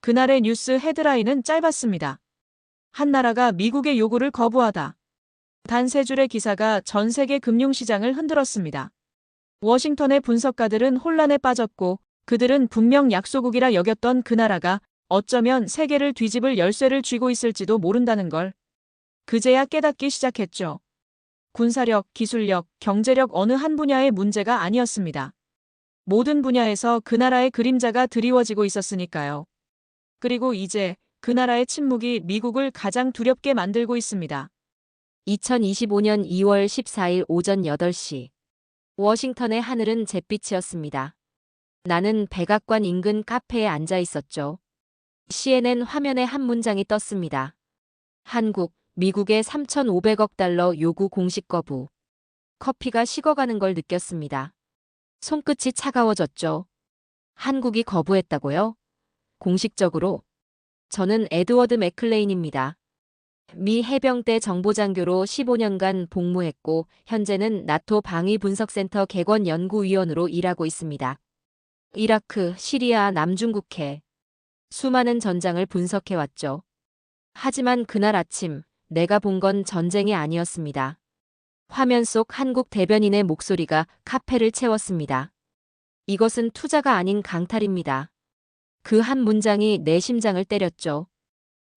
그날의 뉴스 헤드라인은 짧았습니다. 한 나라가 미국의 요구를 거부하다. 단 세 줄의 기사가 전 세계 금융시장을 흔들었습니다. 워싱턴의 분석가들은 혼란에 빠졌고 그들은 분명 약소국이라 여겼던 그 나라가 어쩌면 세계를 뒤집을 열쇠를 쥐고 있을지도 모른다는 걸 그제야 깨닫기 시작했죠. 군사력, 기술력, 경제력 어느 한 분야의 문제가 아니었습니다. 모든 분야에서 그 나라의 그림자가 드리워지고 있었으니까요. 그리고 이제 그 나라의 침묵이 미국을 가장 두렵게 만들고 있습니다. 2025년 2월 14일 오전 8시. 워싱턴의 하늘은 잿빛이었습니다. 나는 백악관 인근 카페에 앉아 있었죠. CNN 화면에 한 문장이 떴습니다. 한국, 미국의 3,500억 달러 요구 공식 거부. 커피가 식어가는 걸 느꼈습니다. 손끝이 차가워졌죠. 한국이 거부했다고요? 공식적으로? 저는 에드워드 맥클레인입니다. 미 해병대 정보장교로 15년간 복무했고 현재는 나토 방위분석센터 객원연구위원으로 일하고 있습니다. 이라크, 시리아, 남중국해 수많은 전장을 분석해왔죠. 하지만 그날 아침 내가 본 건 전쟁이 아니었습니다. 화면 속 한국 대변인의 목소리가 카페를 채웠습니다. 이것은 투자가 아닌 강탈입니다. 그 한 문장이 내 심장을 때렸죠.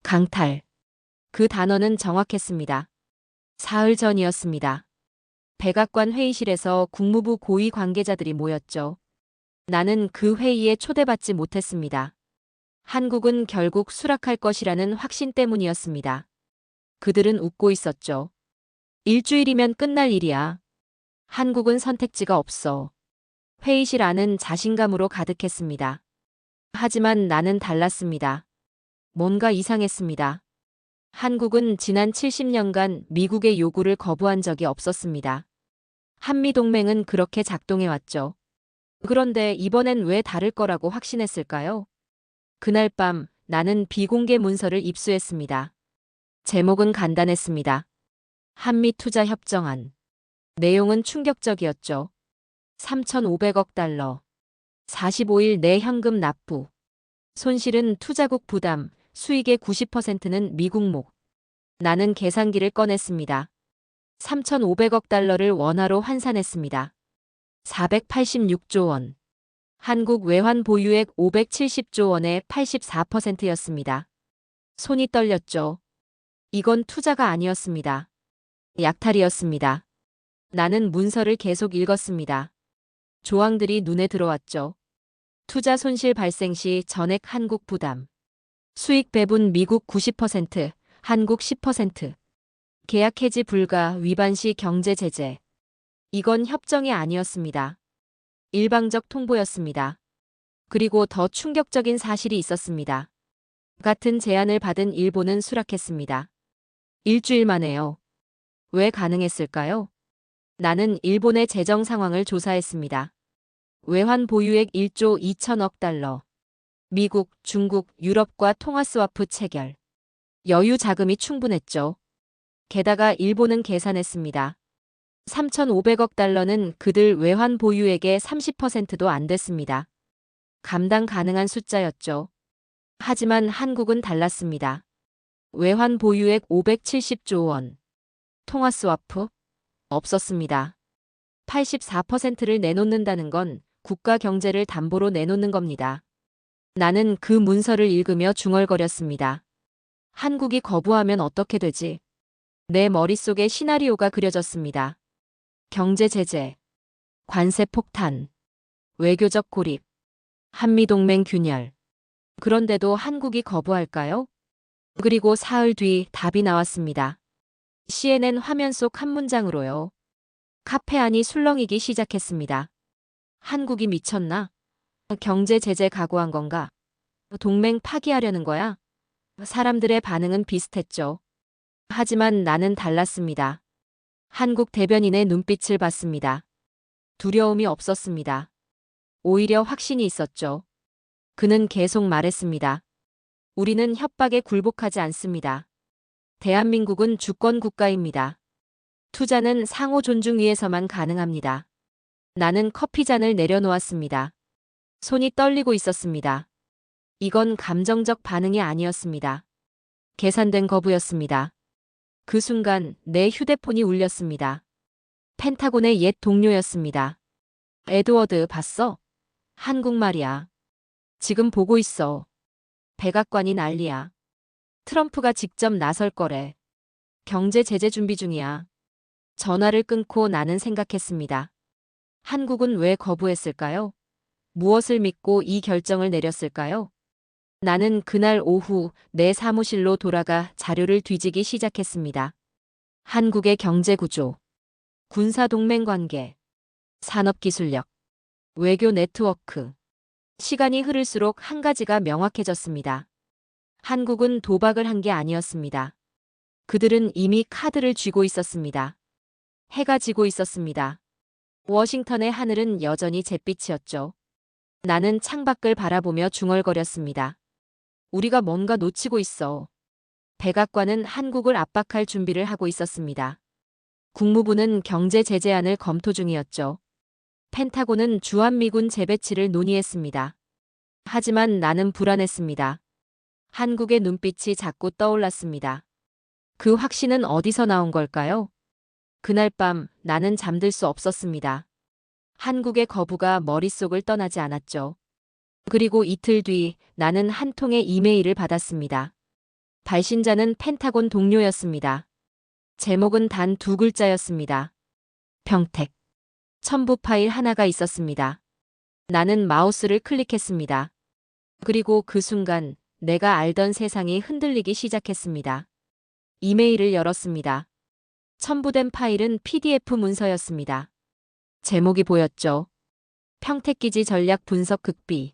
강탈. 그 단어는 정확했습니다. 사흘 전이었습니다. 백악관 회의실에서 국무부 고위 관계자들이 모였죠. 나는 그 회의에 초대받지 못했습니다. 한국은 결국 수락할 것이라는 확신 때문이었습니다. 그들은 웃고 있었죠. 일주일이면 끝날 일이야. 한국은 선택지가 없어. 회의실 안은 자신감으로 가득했습니다. 하지만 나는 달랐습니다. 뭔가 이상했습니다. 한국은 지난 70년간 미국의 요구를 거부한 적이 없었습니다. 한미동맹은 그렇게 작동해왔죠. 그런데 이번엔 왜 다를 거라고 확신했을까요? 그날 밤 나는 비공개 문서를 입수했습니다. 제목은 간단했습니다. 한미투자협정안. 내용은 충격적이었죠. 3,500억 달러. 45일 내 현금 납부. 손실은 투자국 부담, 수익의 90%는 미국 목. 나는 계산기를 꺼냈습니다. 3,500억 달러를 원화로 환산했습니다. 486조 원. 한국 외환 보유액 570조 원의 84%였습니다. 손이 떨렸죠. 이건 투자가 아니었습니다. 약탈이었습니다. 나는 문서를 계속 읽었습니다. 조항들이 눈에 들어왔죠. 투자 손실 발생 시 전액 한국 부담. 수익 배분 미국 90%, 한국 10%. 계약 해지 불가 위반 시 경제 제재. 이건 협정이 아니었습니다. 일방적 통보였습니다. 그리고 더 충격적인 사실이 있었습니다. 같은 제안을 받은 일본은 수락했습니다. 일주일 만에요. 왜 가능했을까요? 나는 일본의 재정 상황을 조사했습니다. 외환 보유액 1조 2천억 달러. 미국, 중국, 유럽과 통화스와프 체결. 여유 자금이 충분했죠. 게다가 일본은 계산했습니다. 3,500억 달러는 그들 외환 보유액의 30%도 안 됐습니다. 감당 가능한 숫자였죠. 하지만 한국은 달랐습니다. 외환 보유액 570조 원. 통화스와프? 없었습니다. 84%를 내놓는다는 건 국가 경제를 담보로 내놓는 겁니다. 나는 그 문서를 읽으며 중얼거렸습니다. 한국이 거부하면 어떻게 되지? 내 머릿속에 시나리오가 그려졌습니다. 경제 제재, 관세 폭탄, 외교적 고립, 한미동맹 균열. 그런데도 한국이 거부할까요? 그리고 사흘 뒤 답이 나왔습니다. CNN 화면 속 한 문장으로요. 카페 안이 술렁이기 시작했습니다. 한국이 미쳤나? 경제 제재 각오한 건가? 동맹 파기하려는 거야? 사람들의 반응은 비슷했죠. 하지만 나는 달랐습니다. 한국 대변인의 눈빛을 봤습니다. 두려움이 없었습니다. 오히려 확신이 있었죠. 그는 계속 말했습니다. 우리는 협박에 굴복하지 않습니다. 대한민국은 주권 국가입니다. 투자는 상호 존중 위에서만 가능합니다. 나는 커피잔을 내려놓았습니다. 손이 떨리고 있었습니다. 이건 감정적 반응이 아니었습니다. 계산된 거부였습니다. 그 순간 내 휴대폰이 울렸습니다. 펜타곤의 옛 동료였습니다. 에드워드, 봤어? 한국말이야. 지금 보고 있어. 백악관이 난리야. 트럼프가 직접 나설 거래. 경제 제재 준비 중이야. 전화를 끊고 나는 생각했습니다. 한국은 왜 거부했을까요? 무엇을 믿고 이 결정을 내렸을까요? 나는 그날 오후 내 사무실로 돌아가 자료를 뒤지기 시작했습니다. 한국의 경제 구조, 군사동맹 관계, 산업기술력, 외교 네트워크. 시간이 흐를수록 한 가지가 명확해졌습니다. 한국은 도박을 한 게 아니었습니다. 그들은 이미 카드를 쥐고 있었습니다. 해가 지고 있었습니다. 워싱턴의 하늘은 여전히 잿빛이었죠. 나는 창밖을 바라보며 중얼거렸습니다. 우리가 뭔가 놓치고 있어. 백악관은 한국을 압박할 준비를 하고 있었습니다. 국무부는 경제 제재안을 검토 중이었죠. 펜타곤은 주한미군 재배치를 논의했습니다. 하지만 나는 불안했습니다. 한국의 눈빛이 자꾸 떠올랐습니다. 그 확신은 어디서 나온 걸까요? 그날 밤 나는 잠들 수 없었습니다. 한국의 거부가 머릿속을 떠나지 않았죠. 그리고 이틀 뒤 나는 한 통의 이메일을 받았습니다. 발신자는 펜타곤 동료였습니다. 제목은 단 2글자였습니다. 평택. 첨부 파일 하나가 있었습니다. 나는 마우스를 클릭했습니다. 그리고 그 순간 내가 알던 세상이 흔들리기 시작했습니다. 이메일을 열었습니다. 첨부된 파일은 PDF 문서였습니다. 제목이 보였죠. 평택기지 전략 분석 극비.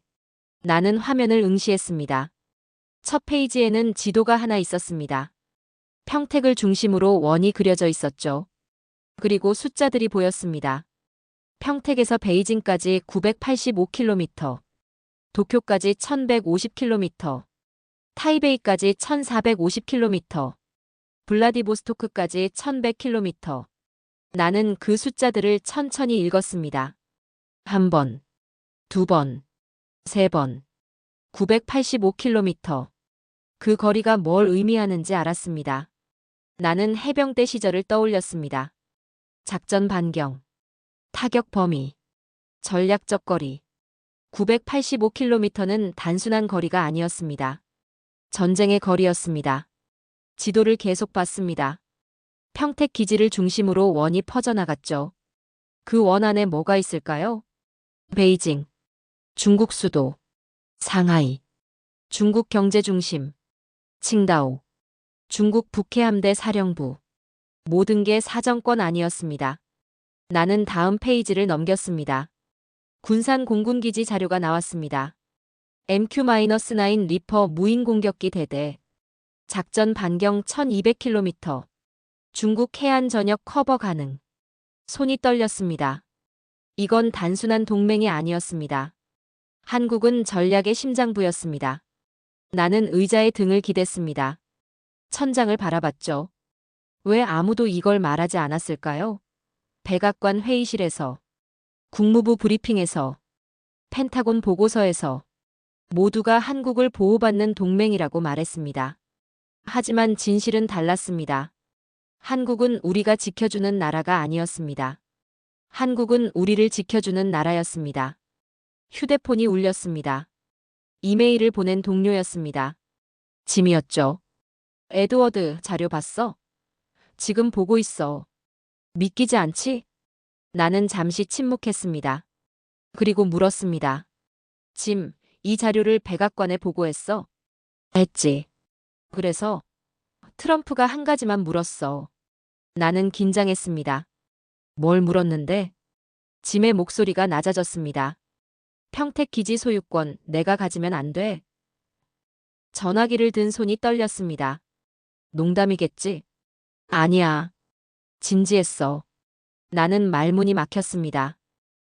나는 화면을 응시했습니다. 첫 페이지에는 지도가 하나 있었습니다. 평택을 중심으로 원이 그려져 있었죠. 그리고 숫자들이 보였습니다. 평택에서 베이징까지 985km, 도쿄까지 1150km, 타이베이까지 1450km, 블라디보스토크까지 1100km. 나는 그 숫자들을 천천히 읽었습니다. 한 번, 두 번, 세 번. 985km. 그 거리가 뭘 의미하는지 알았습니다. 나는 해병대 시절을 떠올렸습니다. 작전 반경, 타격 범위, 전략적 거리. 985km는 단순한 거리가 아니었습니다. 전쟁의 거리였습니다. 지도를 계속 봤습니다. 평택 기지를 중심으로 원이 퍼져나갔죠. 그 원 안에 뭐가 있을까요? 베이징, 중국 수도, 상하이, 중국 경제 중심, 칭다오, 중국 북해함대 사령부. 모든 게 사정권 아니었습니다. 나는 다음 페이지를 넘겼습니다. 군산 공군기지 자료가 나왔습니다. MQ-9 리퍼 무인 공격기 대대. 작전 반경 1200km. 중국 해안 전역 커버 가능. 손이 떨렸습니다. 이건 단순한 동맹이 아니었습니다. 한국은 전략의 심장부였습니다. 나는 의자에 등을 기댔습니다. 천장을 바라봤죠. 왜 아무도 이걸 말하지 않았을까요? 백악관 회의실에서, 국무부 브리핑에서, 펜타곤 보고서에서 모두가 한국을 보호받는 동맹이라고 말했습니다. 하지만 진실은 달랐습니다. 한국은 우리가 지켜주는 나라가 아니었습니다. 한국은 우리를 지켜주는 나라였습니다. 휴대폰이 울렸습니다. 이메일을 보낸 동료였습니다. 짐이었죠. 에드워드, 자료 봤어? 지금 보고 있어. 믿기지 않지? 나는 잠시 침묵했습니다. 그리고 물었습니다. 짐, 이 자료를 백악관에 보고했어? 했지. 그래서 트럼프가 한 가지만 물었어. 나는 긴장했습니다. 뭘 물었는데? 짐의 목소리가 낮아졌습니다. 평택 기지 소유권 내가 가지면 안 돼? 전화기를 든 손이 떨렸습니다. 농담이겠지? 아니야. 진지했어. 나는 말문이 막혔습니다.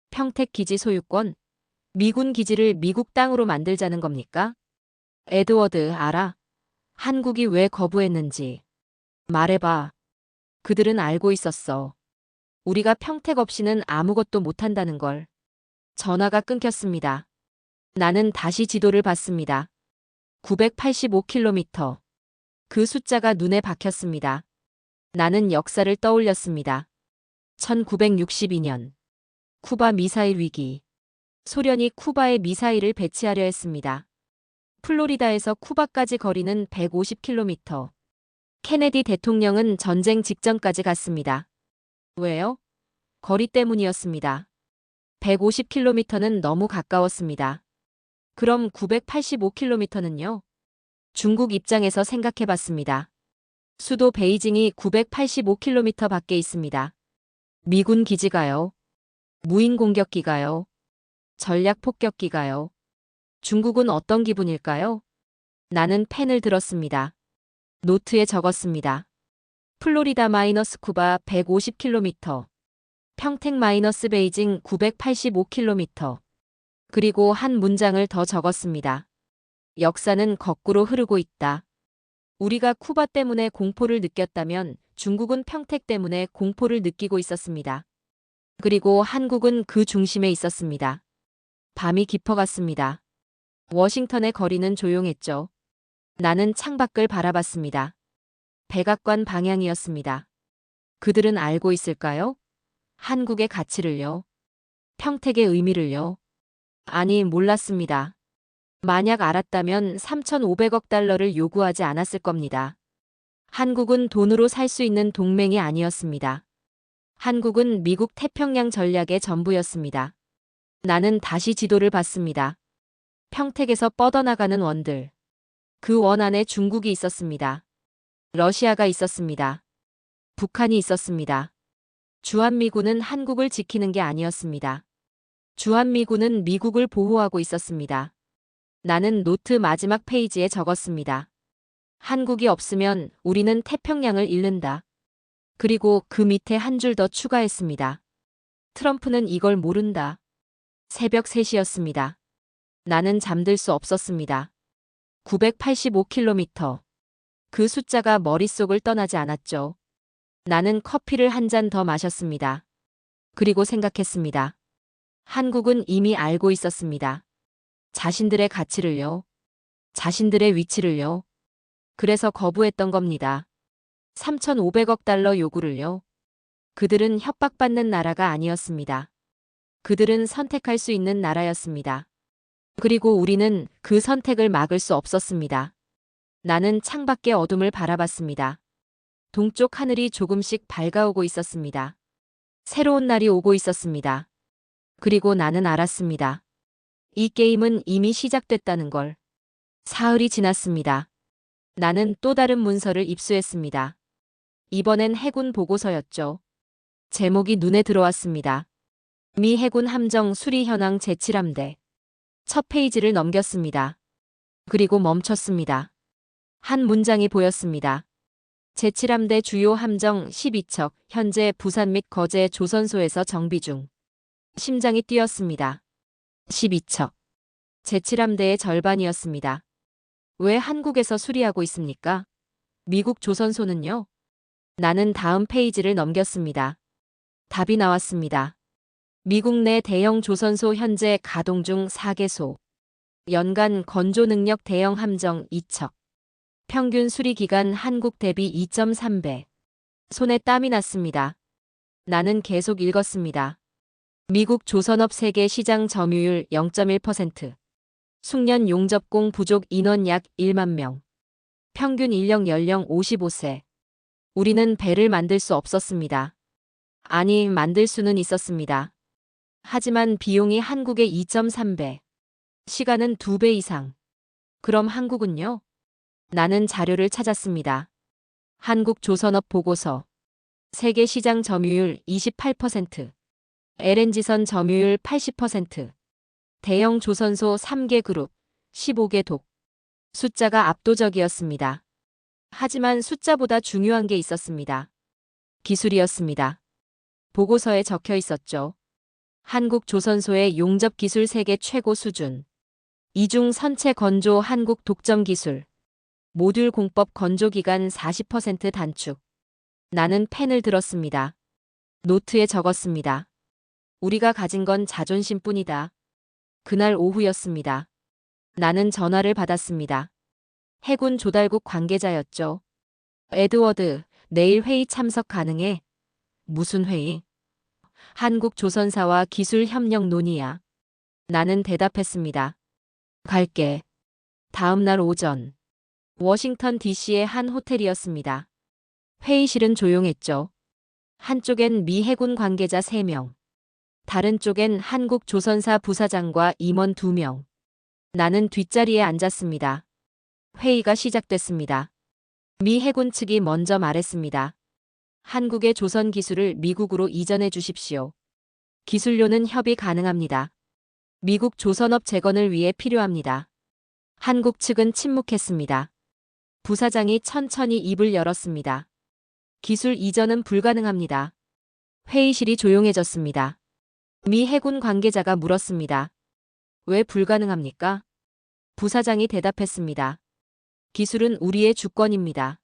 평택 기지 소유권? 미군 기지를 미국 땅으로 만들자는 겁니까? 에드워드, 알아? 한국이 왜 거부했는지. 말해봐. 그들은 알고 있었어. 우리가 평택 없이는 아무것도 못한다는 걸. 전화가 끊겼습니다. 나는 다시 지도를 봤습니다. 985km. 그 숫자가 눈에 박혔습니다. 나는 역사를 떠올렸습니다. 1962년. 쿠바 미사일 위기. 소련이 쿠바에 미사일을 배치하려 했습니다. 플로리다에서 쿠바까지 거리는 150km. 케네디 대통령은 전쟁 직전까지 갔습니다. 왜요? 거리 때문이었습니다. 150km는 너무 가까웠습니다. 그럼 985km는요? 중국 입장에서 생각해 봤습니다. 수도 베이징이 985km 밖에 있습니다. 미군 기지가요? 무인 공격기가요? 전략 폭격기가요? 중국은 어떤 기분일까요? 나는 펜을 들었습니다. 노트에 적었습니다. 플로리다 마이너스 쿠바 150km. 평택 마이너스 베이징 985km. 그리고 한 문장을 더 적었습니다. 역사는 거꾸로 흐르고 있다. 우리가 쿠바 때문에 공포를 느꼈다면 중국은 평택 때문에 공포를 느끼고 있었습니다. 그리고 한국은 그 중심에 있었습니다. 밤이 깊어갔습니다. 워싱턴의 거리는 조용했죠. 나는 창밖을 바라봤습니다. 백악관 방향이었습니다. 그들은 알고 있을까요? 한국의 가치를요? 평택의 의미를요? 아니, 몰랐습니다. 만약 알았다면 3,500억 달러를 요구하지 않았을 겁니다. 한국은 돈으로 살 수 있는 동맹이 아니었습니다. 한국은 미국 태평양 전략의 전부였습니다. 나는 다시 지도를 봤습니다. 평택에서 뻗어나가는 원들. 그 원 안에 중국이 있었습니다. 러시아가 있었습니다. 북한이 있었습니다. 주한미군은 한국을 지키는 게 아니었습니다. 주한미군은 미국을 보호하고 있었습니다. 나는 노트 마지막 페이지에 적었습니다. 한국이 없으면 우리는 태평양을 잃는다. 그리고 그 밑에 한 줄 더 추가했습니다. 트럼프는 이걸 모른다. 새벽 3시였습니다. 나는 잠들 수 없었습니다. 985km. 그 숫자가 머릿속을 떠나지 않았죠. 나는 커피를 한 잔 더 마셨습니다. 그리고 생각했습니다. 한국은 이미 알고 있었습니다. 자신들의 가치를요. 자신들의 위치를요. 그래서 거부했던 겁니다. 3,500억 달러 요구를요. 그들은 협박받는 나라가 아니었습니다. 그들은 선택할 수 있는 나라였습니다. 그리고 우리는 그 선택을 막을 수 없었습니다. 나는 창밖의 어둠을 바라봤습니다. 동쪽 하늘이 조금씩 밝아오고 있었습니다. 새로운 날이 오고 있었습니다. 그리고 나는 알았습니다. 이 게임은 이미 시작됐다는 걸. 사흘이 지났습니다. 나는 또 다른 문서를 입수했습니다. 이번엔 해군 보고서였죠. 제목이 눈에 들어왔습니다. 미 해군 함정 수리 현황 제7함대. 첫 페이지를 넘겼습니다. 그리고 멈췄습니다. 한 문장이 보였습니다. 제7함대 주요 함정 12척, 현재 부산 및 거제 조선소에서 정비 중. 심장이 뛰었습니다. 12척. 제7함대의 절반이었습니다. 왜 한국에서 수리하고 있습니까? 미국 조선소는요? 나는 다음 페이지를 넘겼습니다. 답이 나왔습니다. 미국 내 대형 조선소 현재 가동 중 4개소. 연간 건조 능력 대형 함정 2척. 평균 수리 기간 한국 대비 2.3배. 손에 땀이 났습니다. 나는 계속 읽었습니다. 미국 조선업 세계 시장 점유율 0.1%. 숙련 용접공 부족 인원 약 1만 명. 평균 인력 연령 55세. 우리는 배를 만들 수 없었습니다. 아니, 만들 수는 있었습니다. 하지만 비용이 한국의 2.3배. 시간은 2배 이상. 그럼 한국은요? 나는 자료를 찾았습니다. 한국 조선업 보고서. 세계 시장 점유율 28%. LNG선 점유율 80%. 대형 조선소 3개 그룹, 15개 독. 숫자가 압도적이었습니다. 하지만 숫자보다 중요한 게 있었습니다. 기술이었습니다. 보고서에 적혀 있었죠. 한국 조선소의 용접 기술 세계 최고 수준. 이중 선체 건조 한국 독점 기술. 모듈 공법 건조 기간 40% 단축. 나는 펜을 들었습니다. 노트에 적었습니다. 우리가 가진 건 자존심뿐이다. 그날 오후였습니다. 나는 전화를 받았습니다. 해군 조달국 관계자였죠. 에드워드, 내일 회의 참석 가능해? 무슨 회의? 한국 조선사와 기술 협력 논의야. 나는 대답했습니다. 갈게. 다음 날 오전. 워싱턴 DC의 한 호텔이었습니다. 회의실은 조용했죠. 한쪽엔 미 해군 관계자 3명. 다른 쪽엔 한국 조선사 부사장과 임원 2명. 나는 뒷자리에 앉았습니다. 회의가 시작됐습니다. 미 해군 측이 먼저 말했습니다. 한국의 조선 기술을 미국으로 이전해 주십시오. 기술료는 협의 가능합니다. 미국 조선업 재건을 위해 필요합니다. 한국 측은 침묵했습니다. 부사장이 천천히 입을 열었습니다. 기술 이전은 불가능합니다. 회의실이 조용해졌습니다. 미 해군 관계자가 물었습니다. 왜 불가능합니까? 부사장이 대답했습니다. 기술은 우리의 주권입니다.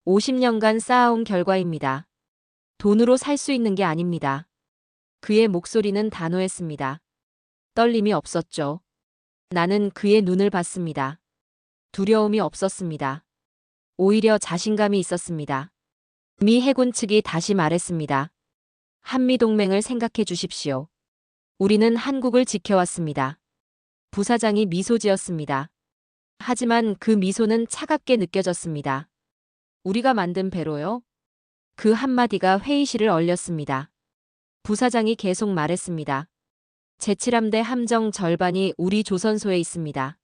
50년간 쌓아온 결과입니다. 돈으로 살 수 있는 게 아닙니다. 그의 목소리는 단호했습니다. 떨림이 없었죠. 나는 그의 눈을 봤습니다. 두려움이 없었습니다. 오히려 자신감이 있었습니다. 미 해군 측이 다시 말했습니다. 한미동맹을 생각해 주십시오. 우리는 한국을 지켜왔습니다. 부사장이 미소 지었습니다. 하지만 그 미소는 차갑게 느껴졌습니다. 우리가 만든 배로요? 그 한마디가 회의실을 얼렸습니다. 부사장이 계속 말했습니다. 제7함대 함정 절반이 우리 조선소에 있습니다.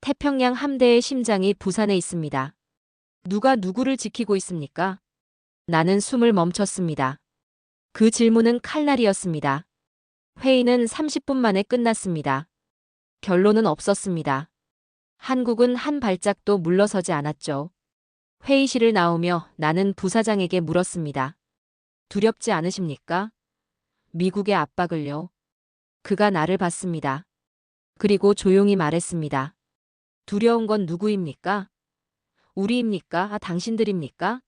태평양 함대의 심장이 부산에 있습니다. 누가 누구를 지키고 있습니까? 나는 숨을 멈췄습니다. 그 질문은 칼날이었습니다. 회의는 30분 만에 끝났습니다. 결론은 없었습니다. 한국은 한 발짝도 물러서지 않았죠. 회의실을 나오며 나는 부사장에게 물었습니다. 두렵지 않으십니까? 미국의 압박을요. 그가 나를 봤습니다. 그리고 조용히 말했습니다. 두려운 건 누구입니까? 우리입니까? 당신들입니까?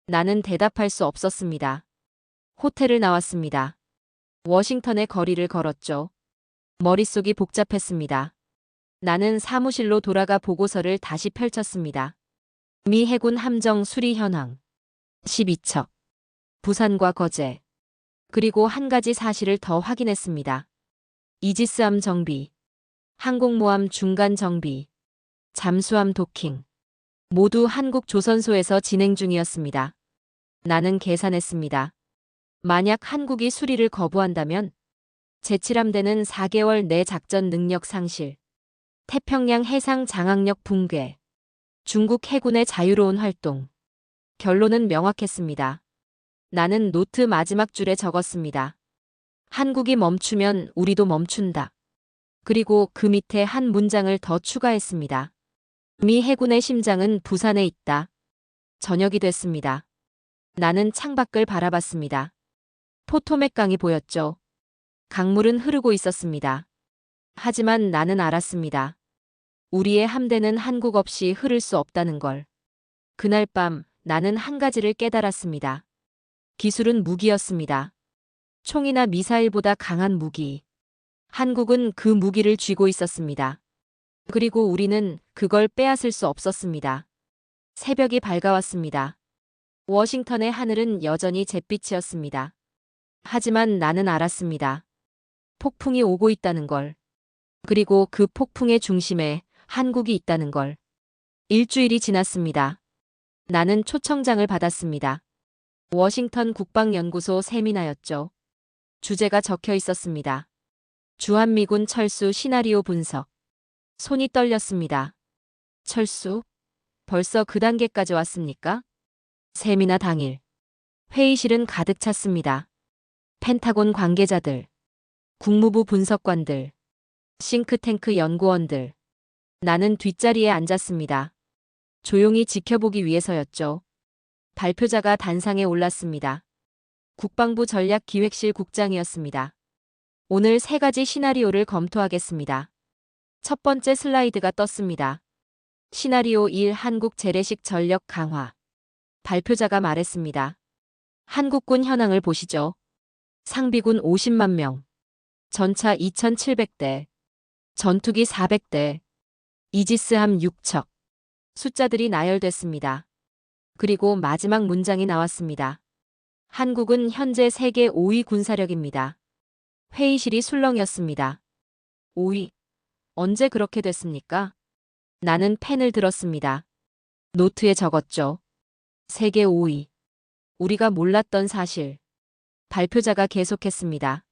나는 대답할 수 없었습니다. 호텔을 나왔습니다. 워싱턴의 거리를 걸었죠. 머릿속이 복잡했습니다. 나는 사무실로 돌아가 보고서를 다시 펼쳤습니다. 미 해군 함정 수리 현황 12척 부산과 거제 그리고 한 가지 사실을 더 확인했습니다. 이지스함 정비, 항공모함 중간 정비, 잠수함 도킹 모두 한국 조선소에서 진행 중이었습니다. 나는 계산했습니다. 만약 한국이 수리를 거부한다면 제7함대는 4개월 내 작전 능력 상실, 태평양 해상 장악력 붕괴, 중국 해군의 자유로운 활동. 결론은 명확했습니다. 나는 노트 마지막 줄에 적었습니다. 한국이 멈추면 우리도 멈춘다. 그리고 그 밑에 한 문장을 더 추가했습니다. 미 해군의 심장은 부산에 있다. 저녁이 됐습니다. 나는 창밖을 바라봤습니다. 포토맥 강이 보였죠. 강물은 흐르고 있었습니다. 하지만 나는 알았습니다. 우리의 함대는 한국 없이 흐를 수 없다는 걸. 그날 밤 나는 한 가지를 깨달았습니다. 기술은 무기였습니다. 총이나 미사일보다 강한 무기. 한국은 그 무기를 쥐고 있었습니다. 그리고 우리는 그걸 빼앗을 수 없었습니다. 새벽이 밝아왔습니다. 워싱턴의 하늘은 여전히 잿빛이었습니다. 하지만 나는 알았습니다. 폭풍이 오고 있다는 걸. 그리고 그 폭풍의 중심에 한국이 있다는 걸. 일주일이 지났습니다. 나는 초청장을 받았습니다. 워싱턴 국방연구소 세미나였죠. 주제가 적혀 있었습니다. 주한미군 철수 시나리오 분석. 손이 떨렸습니다. 철수? 벌써 그 단계까지 왔습니까? 세미나 당일. 회의실은 가득 찼습니다. 펜타곤 관계자들, 국무부 분석관들, 싱크탱크 연구원들. 나는 뒷자리에 앉았습니다. 조용히 지켜보기 위해서였죠. 발표자가 단상에 올랐습니다. 국방부 전략기획실 국장이었습니다. 오늘 3가지 시나리오를 검토하겠습니다. 첫 번째 슬라이드가 떴습니다. 시나리오 1 한국 재래식 전력 강화. 발표자가 말했습니다. 한국군 현황을 보시죠. 상비군 50만 명, 전차 2,700대, 전투기 400대, 이지스함 6척, 숫자들이 나열됐습니다. 그리고 마지막 문장이 나왔습니다. 한국은 현재 세계 5위 군사력입니다. 회의실이 술렁였습니다. 5위. 언제 그렇게 됐습니까? 나는 펜을 들었습니다. 노트에 적었죠. 세계 5위. 우리가 몰랐던 사실. 발표자가 계속했습니다.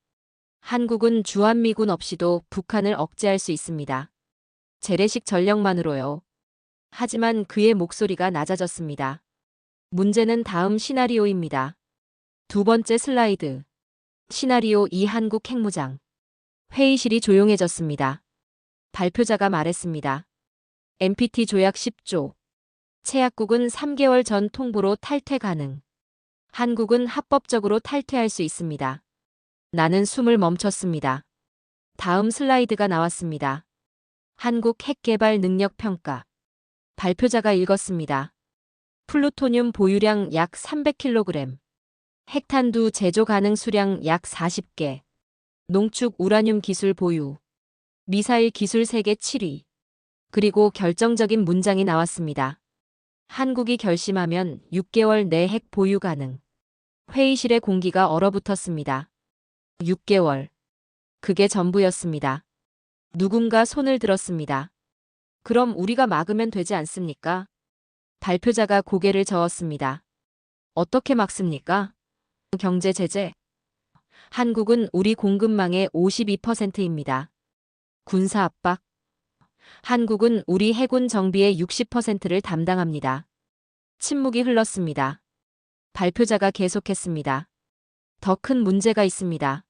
한국은 주한미군 없이도 북한을 억제할 수 있습니다. 재래식 전력만으로요. 하지만 그의 목소리가 낮아졌습니다. 문제는 다음 시나리오입니다. 두 번째 슬라이드. 시나리오 2 한국 핵무장. 회의실이 조용해졌습니다. 발표자가 말했습니다. NPT 조약 10조. 채약국은 3개월 전 통보로 탈퇴 가능. 한국은 합법적으로 탈퇴할 수 있습니다. 나는 숨을 멈췄습니다. 다음 슬라이드가 나왔습니다. 한국 핵개발 능력 평가. 발표자가 읽었습니다. 플루토늄 보유량 약 300kg. 핵탄두 제조 가능 수량 약 40개. 농축 우라늄 기술 보유. 미사일 기술 세계 7위. 그리고 결정적인 문장이 나왔습니다. 한국이 결심하면 6개월 내 핵 보유 가능. 회의실의 공기가 얼어붙었습니다. 6개월. 그게 전부였습니다. 누군가 손을 들었습니다. 그럼 우리가 막으면 되지 않습니까? 발표자가 고개를 저었습니다. 어떻게 막습니까? 경제 제재. 한국은 우리 공급망의 52%입니다. 군사 압박. 한국은 우리 해군 정비의 60%를 담당합니다. 침묵이 흘렀습니다. 발표자가 계속했습니다. 더 큰 문제가 있습니다.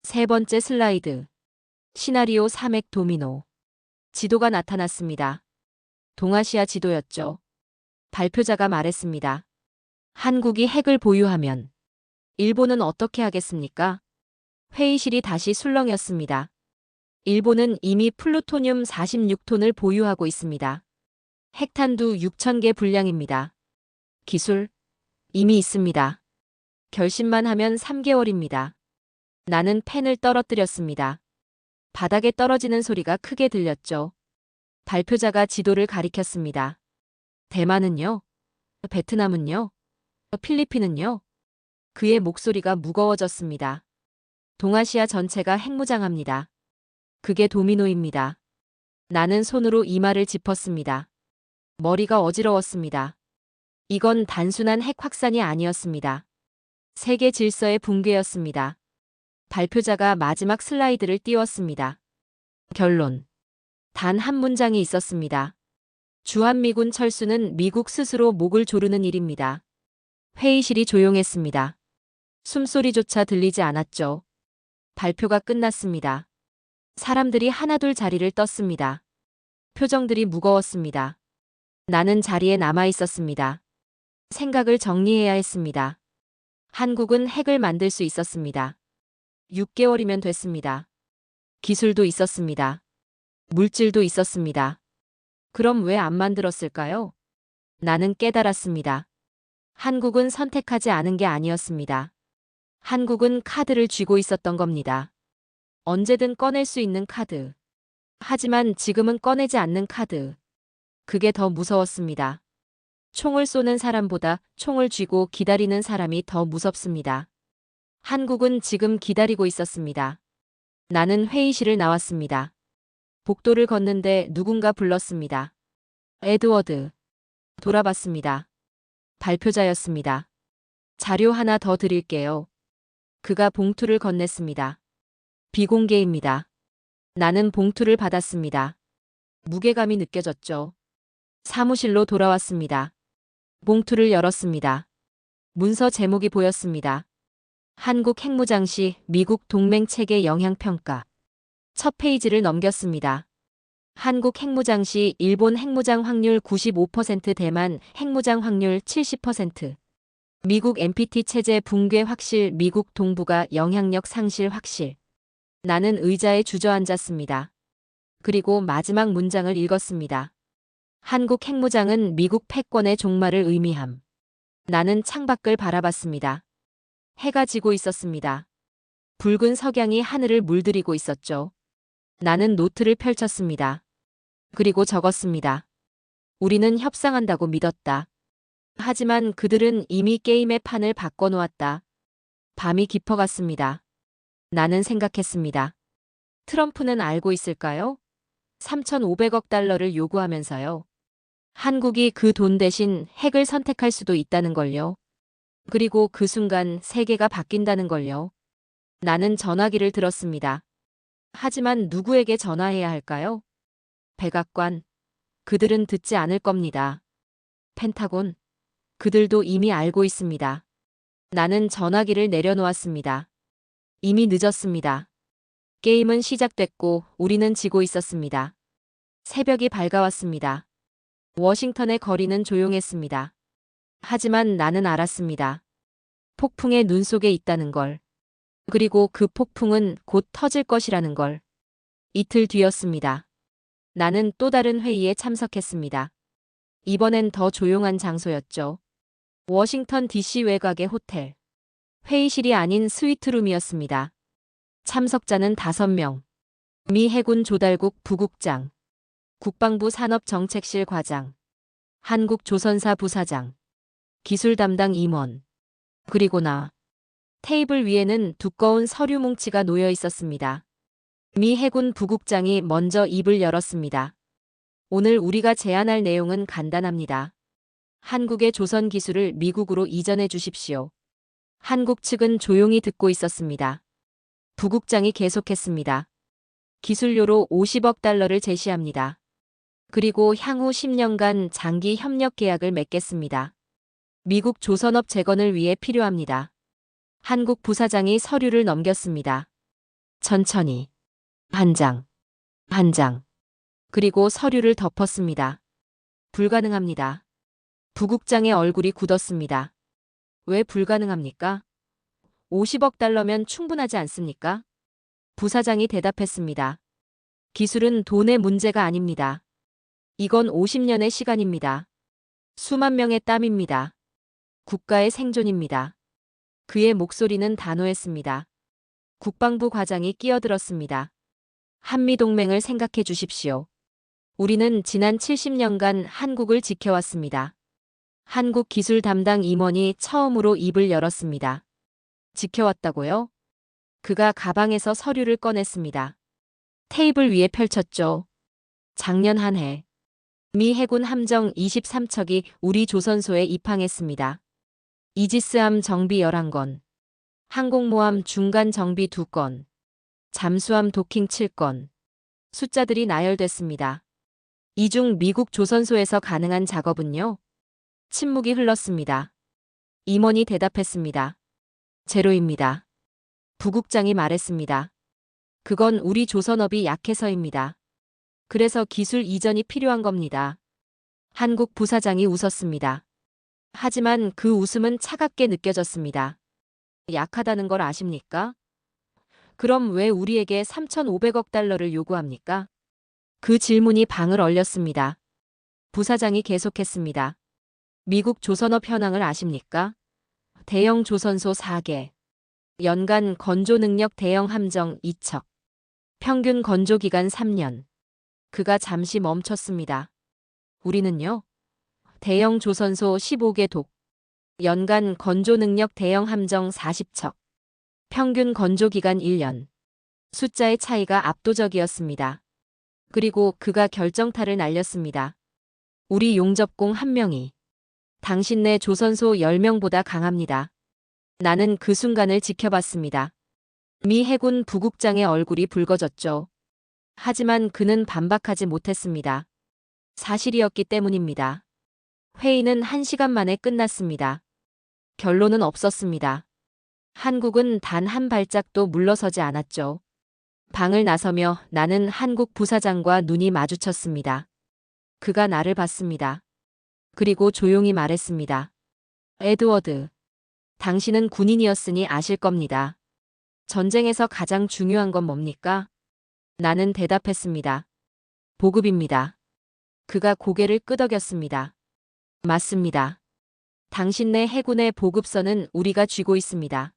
세 번째 슬라이드. 시나리오 3핵 도미노. 지도가 나타났습니다. 동아시아 지도였죠. 발표자가 말했습니다. 한국이 핵을 보유하면 일본은 어떻게 하겠습니까? 회의실이 다시 술렁였습니다. 일본은 이미 플루토늄 46톤을 보유하고 있습니다. 핵탄두 6,000개 분량입니다. 기술 이미 있습니다. 결심만 하면 3개월입니다. 나는 펜을 떨어뜨렸습니다. 바닥에 떨어지는 소리가 크게 들렸죠. 발표자가 지도를 가리켰습니다. 대만은요? 베트남은요? 필리핀은요? 그의 목소리가 무거워졌습니다. 동아시아 전체가 핵무장합니다. 그게 도미노입니다. 나는 손으로 이마를 짚었습니다. 머리가 어지러웠습니다. 이건 단순한 핵 확산이 아니었습니다. 세계 질서의 붕괴였습니다. 발표자가 마지막 슬라이드를 띄웠습니다. 결론. 단 한 문장이 있었습니다. 주한미군 철수는 미국 스스로 목을 조르는 일입니다. 회의실이 조용했습니다. 숨소리조차 들리지 않았죠. 발표가 끝났습니다. 사람들이 하나둘 자리를 떴습니다. 표정들이 무거웠습니다. 나는 자리에 남아 있었습니다. 생각을 정리해야 했습니다. 한국은 핵을 만들 수 있었습니다. 6개월이면 됐습니다. 기술도 있었습니다. 물질도 있었습니다. 그럼 왜 안 만들었을까요? 나는 깨달았습니다. 한국은 선택하지 않은 게 아니었습니다. 한국은 카드를 쥐고 있었던 겁니다. 언제든 꺼낼 수 있는 카드. 하지만 지금은 꺼내지 않는 카드. 그게 더 무서웠습니다. 총을 쏘는 사람보다 총을 쥐고 기다리는 사람이 더 무섭습니다. 한국은 지금 기다리고 있었습니다. 나는 회의실을 나왔습니다. 복도를 걷는데 누군가 불렀습니다. 에드워드. 돌아봤습니다. 발표자였습니다. 자료 하나 더 드릴게요. 그가 봉투를 건넸습니다. 비공개입니다. 나는 봉투를 받았습니다. 무게감이 느껴졌죠. 사무실로 돌아왔습니다. 봉투를 열었습니다. 문서 제목이 보였습니다. 한국 핵무장 시 미국 동맹 체계 영향평가. 첫 페이지를 넘겼습니다. 한국 핵무장 시 일본 핵무장 확률 95%, 대만 핵무장 확률 70%. 미국 NPT 체제 붕괴 확실, 미국 동부가 영향력 상실 확실. 나는 의자에 주저앉았습니다. 그리고 마지막 문장을 읽었습니다. 한국 핵무장은 미국 패권의 종말을 의미함. 나는 창밖을 바라봤습니다. 해가 지고 있었습니다. 붉은 석양이 하늘을 물들이고 있었죠. 나는 노트를 펼쳤습니다. 그리고 적었습니다. 우리는 협상한다고 믿었다. 하지만 그들은 이미 게임의 판을 바꿔놓았다. 밤이 깊어갔습니다. 나는 생각했습니다. 트럼프는 알고 있을까요? 3,500억 달러를 요구하면서요. 한국이 그 돈 대신 핵을 선택할 수도 있다는 걸요. 그리고 그 순간 세계가 바뀐다는 걸요. 나는 전화기를 들었습니다. 하지만 누구에게 전화해야 할까요? 백악관. 그들은 듣지 않을 겁니다. 펜타곤. 그들도 이미 알고 있습니다. 나는 전화기를 내려놓았습니다. 이미 늦었습니다. 게임은 시작됐고 우리는 지고 있었습니다. 새벽이 밝아왔습니다. 워싱턴의 거리는 조용했습니다. 하지만 나는 알았습니다. 폭풍의 눈 속에 있다는 걸. 그리고 그 폭풍은 곧 터질 것이라는 걸. 이틀 뒤였습니다. 나는 또 다른 회의에 참석했습니다. 이번엔 더 조용한 장소였죠. 워싱턴 DC 외곽의 호텔. 회의실이 아닌 스위트룸이었습니다. 참석자는 5명. 미 해군 조달국 부국장, 국방부 산업정책실 과장, 한국 조선사 부사장, 기술 담당 임원, 그리고 나. 테이블 위에는 두꺼운 서류 뭉치가 놓여 있었습니다. 미 해군 부국장이 먼저 입을 열었습니다. 오늘 우리가 제안할 내용은 간단합니다. 한국의 조선 기술을 미국으로 이전해 주십시오. 한국 측은 조용히 듣고 있었습니다. 부국장이 계속했습니다. 기술료로 50억 달러를 제시합니다. 그리고 향후 10년간 장기 협력 계약을 맺겠습니다. 미국 조선업 재건을 위해 필요합니다. 한국 부사장이 서류를 넘겼습니다. 천천히. 한 장. 한 장. 그리고 서류를 덮었습니다. 불가능합니다. 부국장의 얼굴이 굳었습니다. 왜 불가능합니까? 50억 달러면 충분하지 않습니까? 부사장이 대답했습니다. 기술은 돈의 문제가 아닙니다. 이건 50년의 시간입니다. 수만 명의 땀입니다. 국가의 생존입니다. 그의 목소리는 단호했습니다. 국방부 과장이 끼어들었습니다. 한미동맹을 생각해 주십시오. 우리는 지난 70년간 한국을 지켜왔습니다. 한국 기술 담당 임원이 처음으로 입을 열었습니다. 지켜왔다고요? 그가 가방에서 서류를 꺼냈습니다. 테이블 위에 펼쳤죠. 작년 한 해. 미 해군 함정 23척이 우리 조선소에 입항했습니다. 이지스함 정비 11건, 항공모함 중간 정비 2건, 잠수함 도킹 7건. 숫자들이 나열됐습니다. 이 중 미국 조선소에서 가능한 작업은요? 침묵이 흘렀습니다. 임원이 대답했습니다. 제로입니다. 부국장이 말했습니다. 그건 우리 조선업이 약해서입니다. 그래서 기술 이전이 필요한 겁니다. 한국 부사장이 웃었습니다. 하지만 그 웃음은 차갑게 느껴졌습니다. 약하다는 걸 아십니까? 그럼 왜 우리에게 3,500억 달러를 요구합니까? 그 질문이 방을 얼렸습니다. 부사장이 계속했습니다. 미국 조선업 현황을 아십니까? 대형 조선소 4개. 연간 건조 능력 대형 함정 2척. 평균 건조 기간 3년. 그가 잠시 멈췄습니다. 우리는요? 대형 조선소 15개 독. 연간 건조 능력 대형 함정 40척. 평균 건조 기간 1년. 숫자의 차이가 압도적이었습니다. 그리고 그가 결정타를 날렸습니다. 우리 용접공 1명이 당신네 조선소 10명보다 강합니다. 나는 그 순간을 지켜봤습니다. 미 해군 부국장의 얼굴이 붉어졌죠. 하지만 그는 반박하지 못했습니다. 사실이었기 때문입니다. 회의는 1시간 만에 끝났습니다. 결론은 없었습니다. 한국은 단 한 발짝도 물러서지 않았죠. 방을 나서며 나는 한국 부사장과 눈이 마주쳤습니다. 그가 나를 봤습니다. 그리고 조용히 말했습니다. 에드워드, 당신은 군인이었으니 아실 겁니다. 전쟁에서 가장 중요한 건 뭡니까? 나는 대답했습니다. 보급입니다. 그가 고개를 끄덕였습니다. 맞습니다. 당신네 해군의 보급선은 우리가 쥐고 있습니다.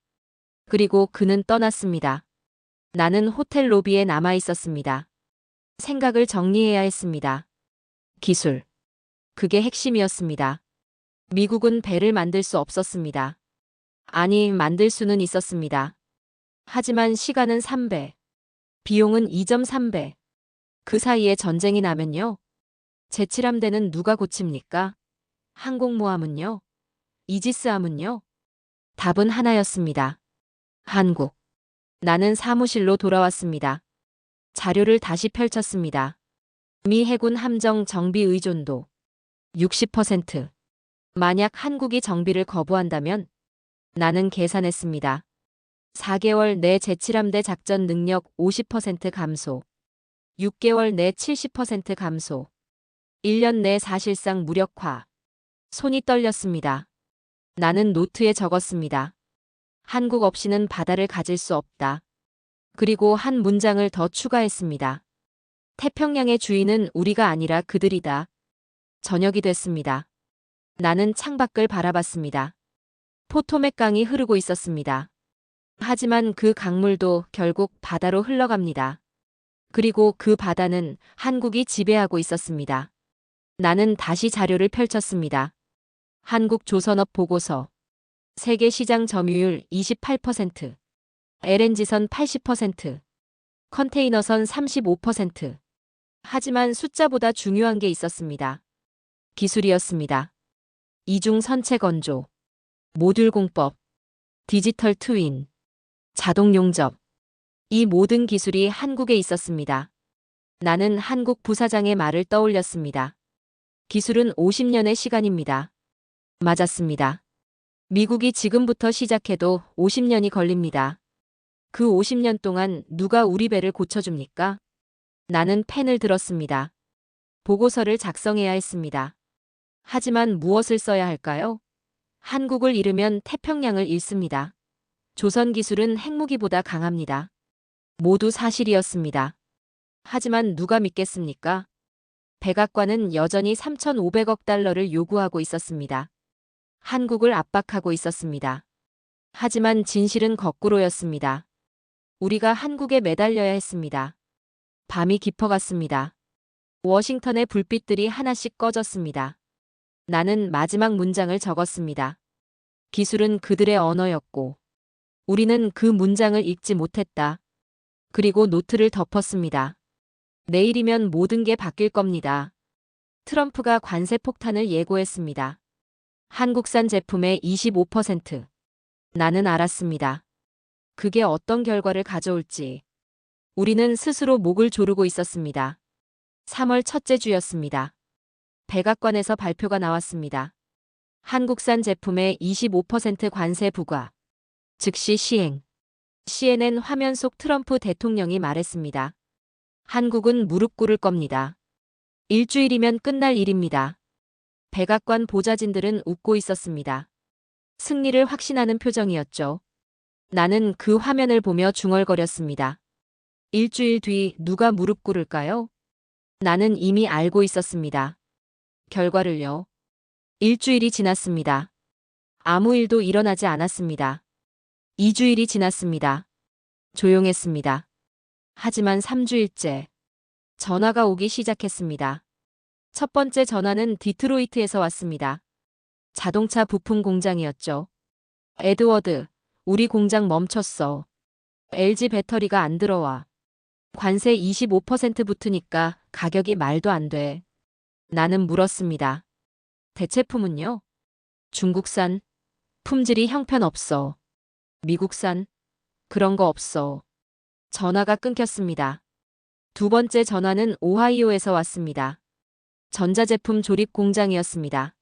그리고 그는 떠났습니다. 나는 호텔 로비에 남아 있었습니다. 생각을 정리해야 했습니다. 기술. 그게 핵심이었습니다. 미국은 배를 만들 수 없었습니다. 아니, 만들 수는 있었습니다. 하지만 시간은 3배, 비용은 2.3배. 그 사이에 전쟁이 나면요? 제7함대는 누가 고칩니까? 항공모함은요? 이지스함은요? 답은 하나였습니다. 한국. 나는 사무실로 돌아왔습니다. 자료를 다시 펼쳤습니다. 미 해군 함정 정비 의존도 60%. 만약 한국이 정비를 거부한다면 나는 계산했습니다. 4개월 내 제7함대 작전 능력 50% 감소. 6개월 내 70% 감소. 1년 내 사실상 무력화. 손이 떨렸습니다. 나는 노트에 적었습니다. 한국 없이는 바다를 가질 수 없다. 그리고 한 문장을 더 추가했습니다. 태평양의 주인은 우리가 아니라 그들이다. 저녁이 됐습니다. 나는 창밖을 바라봤습니다. 포토맥 강이 흐르고 있었습니다. 하지만 그 강물도 결국 바다로 흘러갑니다. 그리고 그 바다는 한국이 지배하고 있었습니다. 나는 다시 자료를 펼쳤습니다. 한국조선업 보고서. 세계 시장 점유율 28%, LNG선 80%, 컨테이너선 35%. 하지만 숫자보다 중요한 게 있었습니다. 기술이었습니다. 이중 선체 건조, 모듈 공법, 디지털 트윈, 자동 용접. 이 모든 기술이 한국에 있었습니다. 나는 한국 부사장의 말을 떠올렸습니다. 기술은 50년의 시간입니다. 맞았습니다. 미국이 지금부터 시작해도 50년이 걸립니다. 그 50년 동안 누가 우리 배를 고쳐줍니까? 나는 펜을 들었습니다. 보고서를 작성해야 했습니다. 하지만 무엇을 써야 할까요? 한국을 잃으면 태평양을 잃습니다. 조선 기술은 핵무기보다 강합니다. 모두 사실이었습니다. 하지만 누가 믿겠습니까? 백악관은 여전히 3,500억 달러를 요구하고 있었습니다. 한국을 압박하고 있었습니다. 하지만 진실은 거꾸로였습니다. 우리가 한국에 매달려야 했습니다. 밤이 깊어갔습니다. 워싱턴의 불빛들이 하나씩 꺼졌습니다. 나는 마지막 문장을 적었습니다. 기술은 그들의 언어였고 우리는 그 문장을 읽지 못했다. 그리고 노트를 덮었습니다. 내일이면 모든 게 바뀔 겁니다. 트럼프가 관세 폭탄을 예고했습니다. 한국산 제품의 25%. 나는 알았습니다. 그게 어떤 결과를 가져올지. 우리는 스스로 목을 조르고 있었습니다. 3월 첫째 주였습니다. 백악관에서 발표가 나왔습니다. 한국산 제품의 25% 관세 부과. 즉시 시행. CNN 화면 속 트럼프 대통령이 말했습니다. 한국은 무릎 꿇을 겁니다. 일주일이면 끝날 일입니다. 백악관 보좌진들은 웃고 있었습니다. 승리를 확신하는 표정이었죠. 나는 그 화면을 보며 중얼거렸습니다. 일주일 뒤 누가 무릎 꿇을까요? 나는 이미 알고 있었습니다. 결과를요. 일주일이 지났습니다. 아무 일도 일어나지 않았습니다. 2주일이 지났습니다. 조용했습니다. 하지만 3주일째 전화가 오기 시작했습니다. 첫 번째 전화는 디트로이트에서 왔습니다. 자동차 부품 공장이었죠. 에드워드, 우리 공장 멈췄어. LG 배터리가 안 들어와. 관세 25% 붙으니까 가격이 말도 안 돼. 나는 물었습니다. 대체품은요? 중국산? 품질이 형편없어. 미국산? 그런 거 없어. 전화가 끊겼습니다. 두 번째 전화는 오하이오에서 왔습니다. 전자제품 조립 공장이었습니다.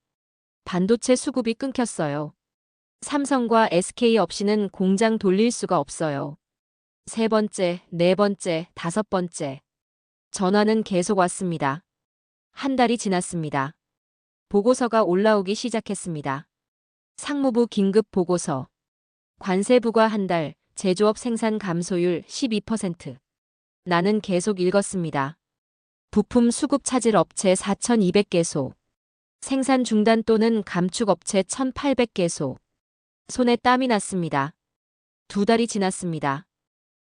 반도체 수급이 끊겼어요. 삼성과 SK 없이는 공장 돌릴 수가 없어요. 세 번째, 네 번째, 다섯 번째. 전화는 계속 왔습니다. 한 달이 지났습니다. 보고서가 올라오기 시작했습니다. 상무부 긴급 보고서. 관세 부과 한 달, 제조업 생산 감소율 12%. 나는 계속 읽었습니다. 부품 수급 차질 업체 4,200개소. 생산 중단 또는 감축 업체 1,800개소. 손에 땀이 났습니다. 두 달이 지났습니다.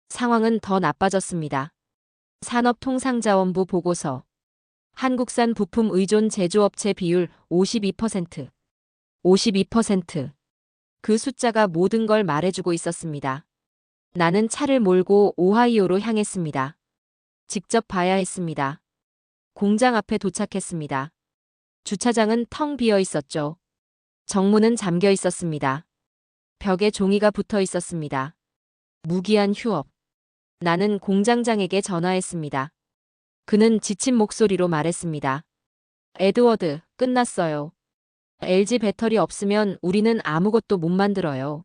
상황은 더 나빠졌습니다. 산업통상자원부 보고서. 한국산 부품 의존 제조업체 비율 52%. 52%. 그 숫자가 모든 걸 말해주고 있었습니다. 나는 차를 몰고 오하이오로 향했습니다. 직접 봐야 했습니다. 공장 앞에 도착했습니다. 주차장은 텅 비어 있었죠. 정문은 잠겨 있었습니다. 벽에 종이가 붙어 있었습니다. 무기한 휴업. 나는 공장장에게 전화했습니다. 그는 지친 목소리로 말했습니다. 에드워드, 끝났어요. LG 배터리 없으면 우리는 아무것도 못 만들어요.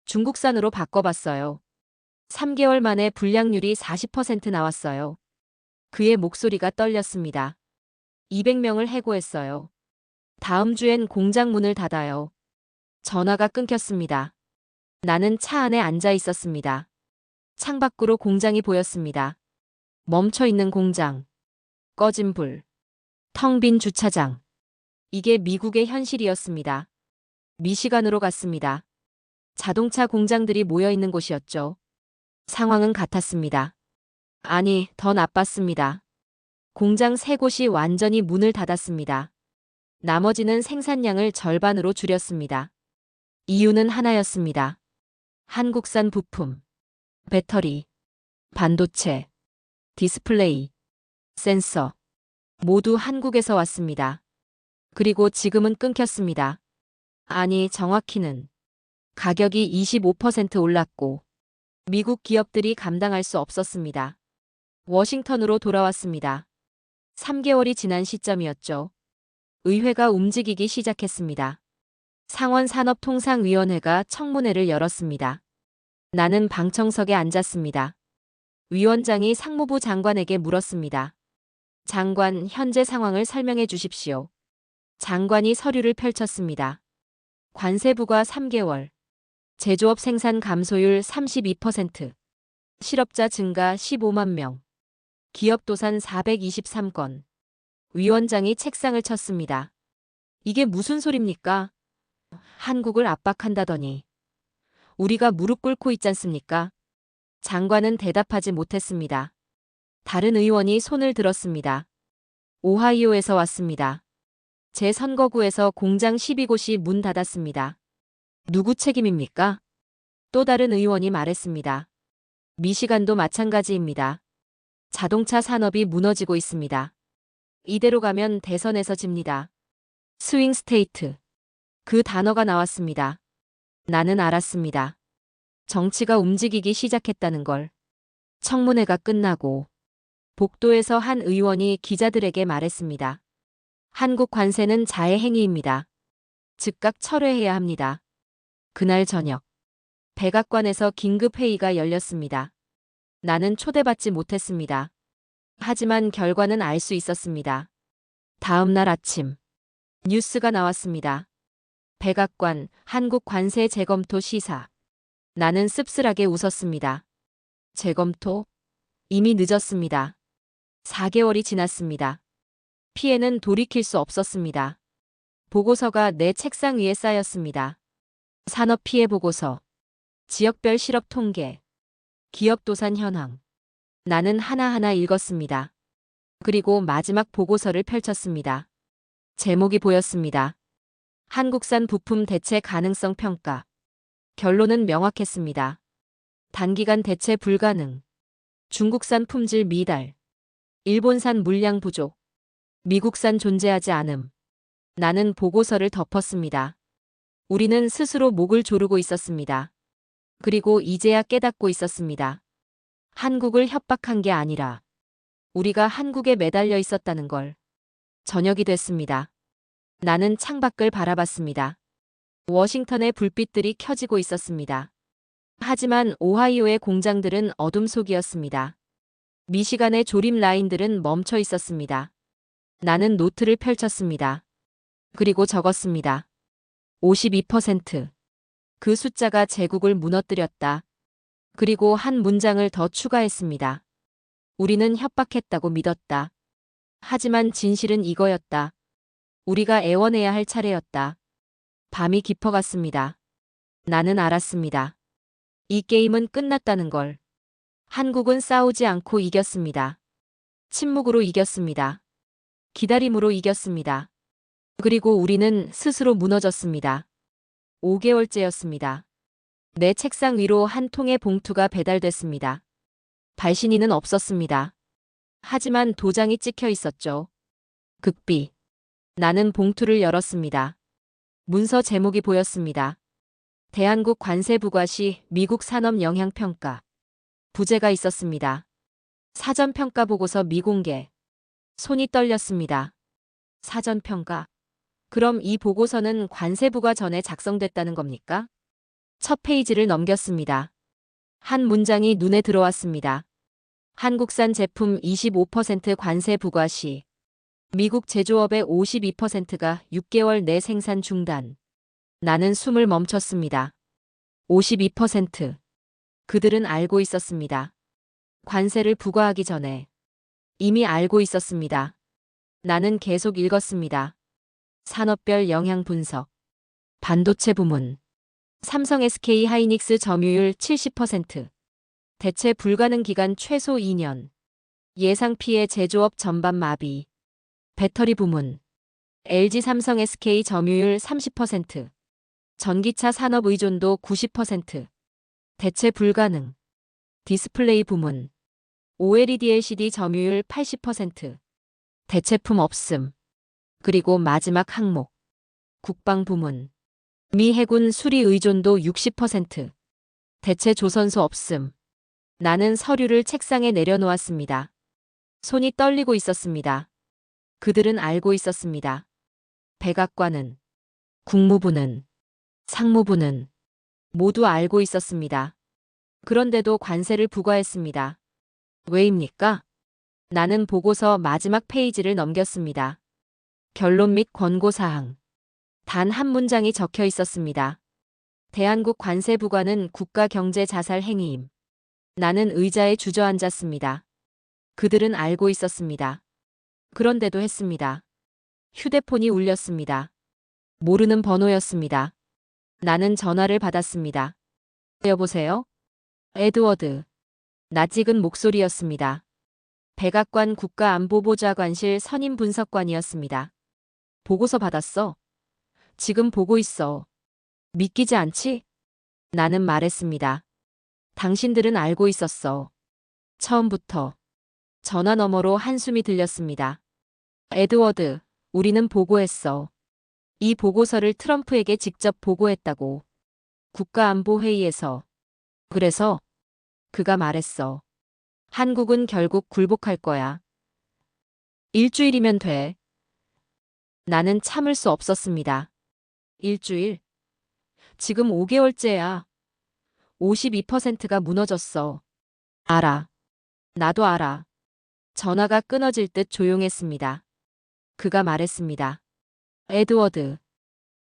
중국산으로 바꿔봤어요. 3개월 만에 불량률이 40% 나왔어요. 그의 목소리가 떨렸습니다. 200명을 해고했어요. 다음 주엔 공장 문을 닫아요. 전화가 끊겼습니다. 나는 차 안에 앉아 있었습니다. 창밖으로 공장이 보였습니다. 멈춰 있는 공장. 꺼진 불. 텅 빈 주차장. 이게 미국의 현실이었습니다. 미시간으로 갔습니다. 자동차 공장들이 모여 있는 곳이었죠. 상황은 같았습니다. 아니, 더 나빴습니다. 공장 3곳이 완전히 문을 닫았습니다. 나머지는 생산량을 절반으로 줄였습니다. 이유는 하나였습니다. 한국산 부품, 배터리, 반도체, 디스플레이, 센서, 모두 한국에서 왔습니다. 그리고 지금은 끊겼습니다. 아니, 정확히는 가격이 25% 올랐고 미국 기업들이 감당할 수 없었습니다. 워싱턴으로 돌아왔습니다. 3개월이 지난 시점이었죠. 의회가 움직이기 시작했습니다. 상원산업통상위원회가 청문회를 열었습니다. 나는 방청석에 앉았습니다. 위원장이 상무부 장관에게 물었습니다. 장관, 현재 상황을 설명해 주십시오. 장관이 서류를 펼쳤습니다. 관세부과 3개월. 제조업 생산 감소율 32%. 실업자 증가 15만 명. 기업 도산 423건. 위원장이 책상을 쳤습니다. 이게 무슨 소립니까? 한국을 압박한다더니. 우리가 무릎 꿇고 있지 않습니까? 장관은 대답하지 못했습니다. 다른 의원이 손을 들었습니다. 오하이오에서 왔습니다. 제 선거구에서 공장 12곳이 문 닫았습니다. 누구 책임입니까? 또 다른 의원이 말했습니다. 미시간도 마찬가지입니다. 자동차 산업이 무너지고 있습니다. 이대로 가면 대선에서 집니다. 스윙 스테이트. 그 단어가 나왔습니다. 나는 알았습니다. 정치가 움직이기 시작했다는 걸. 청문회가 끝나고 복도에서 한 의원이 기자들에게 말했습니다. 한국 관세는 자해 행위입니다. 즉각 철회해야 합니다. 그날 저녁 백악관에서 긴급 회의가 열렸습니다. 나는 초대받지 못했습니다. 하지만 결과는 알 수 있었습니다. 다음 날 아침 뉴스가 나왔습니다. 백악관 한국 관세 재검토 시사. 나는 씁쓸하게 웃었습니다. 재검토? 이미 늦었습니다. 4개월이 지났습니다. 피해는 돌이킬 수 없었습니다. 보고서가 내 책상 위에 쌓였습니다. 산업 피해 보고서, 지역별 실업 통계, 기업 도산 현황. 나는 하나하나 읽었습니다. 그리고 마지막 보고서를 펼쳤습니다. 제목이 보였습니다. 한국산 부품 대체 가능성 평가. 결론은 명확했습니다. 단기간 대체 불가능. 중국산 품질 미달. 일본산 물량 부족. 미국산 존재하지 않음. 나는 보고서를 덮었습니다. 우리는 스스로 목을 조르고 있었습니다. 그리고 이제야 깨닫고 있었습니다. 한국을 협박한 게 아니라 우리가 한국에 매달려 있었다는 걸. 저녁이 됐습니다. 나는 창밖을 바라봤습니다. 워싱턴의 불빛들이 켜지고 있었습니다. 하지만 오하이오의 공장들은 어둠 속이었습니다. 미시간의 조립 라인들은 멈춰 있었습니다. 나는 노트를 펼쳤습니다. 그리고 적었습니다. 52%. 그 숫자가 제국을 무너뜨렸다. 그리고 한 문장을 더 추가했습니다. 우리는 협박했다고 믿었다. 하지만 진실은 이거였다. 우리가 애원해야 할 차례였다. 밤이 깊어갔습니다. 나는 알았습니다. 이 게임은 끝났다는 걸. 한국은 싸우지 않고 이겼습니다. 침묵으로 이겼습니다. 기다림으로 이겼습니다. 그리고 우리는 스스로 무너졌습니다. 5개월째였습니다. 내 책상 위로 한 통의 봉투가 배달됐습니다. 발신인은 없었습니다. 하지만 도장이 찍혀 있었죠. 극비. 나는 봉투를 열었습니다. 문서 제목이 보였습니다. 대한국 관세 부과 시 미국 산업 영향 평가. 부제가 있었습니다. 사전 평가 보고서 미공개. 손이 떨렸습니다. 사전 평가. 그럼 이 보고서는 관세부가 전에 작성됐다는 겁니까? 첫 페이지를 넘겼습니다. 한 문장이 눈에 들어왔습니다. 한국산 제품 25% 관세 부과 시 미국 제조업의 52%가 6개월 내 생산 중단. 나는 숨을 멈췄습니다. 52%. 그들은 알고 있었습니다. 관세를 부과하기 전에 이미 알고 있었습니다. 나는 계속 읽었습니다. 산업별 영향 분석. 반도체 부문. 삼성 SK 하이닉스 점유율 70%. 대체 불가능 기간 최소 2년. 예상 피해 제조업 전반 마비. 배터리 부문. LG 삼성 SK 점유율 30%. 전기차 산업 의존도 90%. 대체 불가능. 디스플레이 부문. OLED LCD 점유율 80%. 대체품 없음. 그리고 마지막 항목. 국방 부문. 미 해군 수리 의존도 60%. 대체 조선소 없음. 나는 서류를 책상에 내려놓았습니다. 손이 떨리고 있었습니다. 그들은 알고 있었습니다. 백악관은, 국무부는, 상무부는 모두 알고 있었습니다. 그런데도 관세를 부과했습니다. 왜입니까? 나는 보고서 마지막 페이지를 넘겼습니다. 결론 및 권고사항. 단 한 문장이 적혀 있었습니다. 대한국 관세 부과는 국가 경제 자살 행위임. 나는 의자에 주저앉았습니다. 그들은 알고 있었습니다. 그런데도 했습니다. 휴대폰이 울렸습니다. 모르는 번호였습니다. 나는 전화를 받았습니다. 여보세요? 에드워드. 낯익은 목소리였습니다. 백악관 국가안보보좌관실 선임 분석관이었습니다. 보고서 받았어? 지금 보고 있어. 믿기지 않지? 나는 말했습니다. 당신들은 알고 있었어. 처음부터. 전화 너머로 한숨이 들렸습니다. 에드워드, 우리는 보고했어. 이 보고서를 트럼프에게 직접 보고했다고. 국가안보회의에서. 그래서 그가 말했어. 한국은 결국 굴복할 거야. 일주일이면 돼. 나는 참을 수 없었습니다. 일주일? 지금 5개월째야. 52%가 무너졌어. 알아. 나도 알아. 전화가 끊어질 듯 조용했습니다. 그가 말했습니다. 에드워드,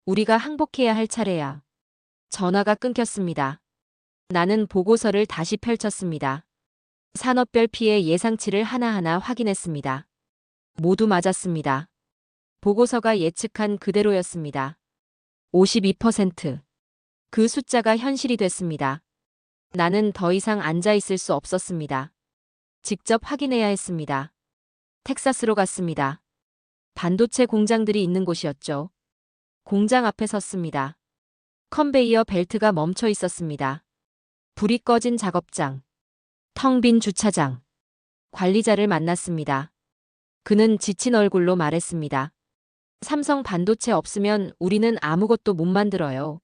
우리가 항복해야 할 차례야. 전화가 끊겼습니다. 나는 보고서를 다시 펼쳤습니다. 산업별 피해 예상치를 하나하나 확인했습니다. 모두 맞았습니다. 보고서가 예측한 그대로였습니다. 52%. 그 숫자가 현실이 됐습니다. 나는 더 이상 앉아 있을 수 없었습니다. 직접 확인해야 했습니다. 텍사스로 갔습니다. 반도체 공장들이 있는 곳이었죠. 공장 앞에 섰습니다. 컨베이어 벨트가 멈춰 있었습니다. 불이 꺼진 작업장. 텅 빈 주차장. 관리자를 만났습니다. 그는 지친 얼굴로 말했습니다. 삼성 반도체 없으면 우리는 아무것도 못 만들어요.